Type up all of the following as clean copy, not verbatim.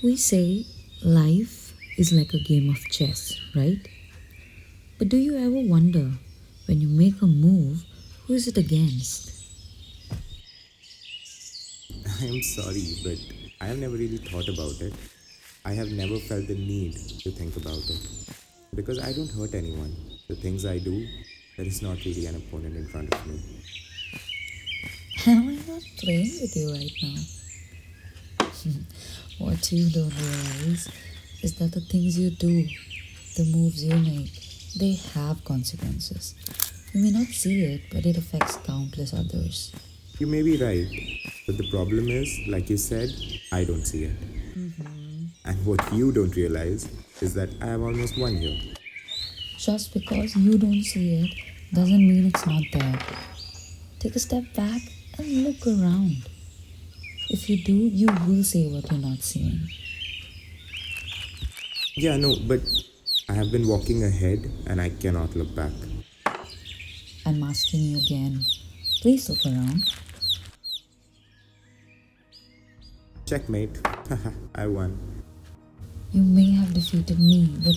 We say life is like a game of chess, right? But do you ever wonder when you make a move, who is it against? I am sorry, but I have never really thought about it. I have never felt the need to think about it. Because I don't hurt anyone. The things I do, there is not really an opponent in front of me. Am I not playing with you right now? What you don't realize is that the things you do, the moves you make, they have consequences. You may not see it, but it affects countless others. You may be right, but the problem is, like you said, I don't see it. And what you don't realize is that I have almost won here. Just because you don't see it doesn't mean it's not there. Take a step back and look around. If you do, you will see what you're not seeing. Yeah, no, but I have been walking ahead and I cannot look back. I'm asking you again. Please look around. Checkmate. I won. You may have defeated me, but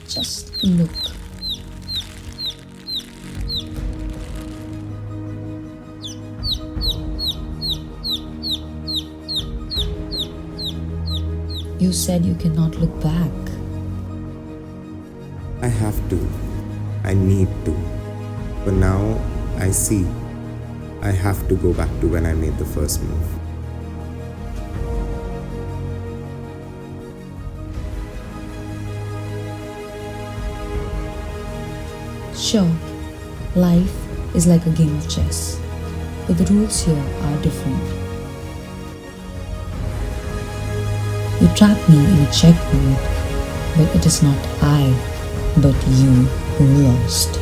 just look. You said you cannot look back. I have to. I need to. But now I see. I have to go back to when I made the first move. Sure, life is like a game of chess, but the rules here are different. You trap me in a checkmate, but it is not I, but you who lost.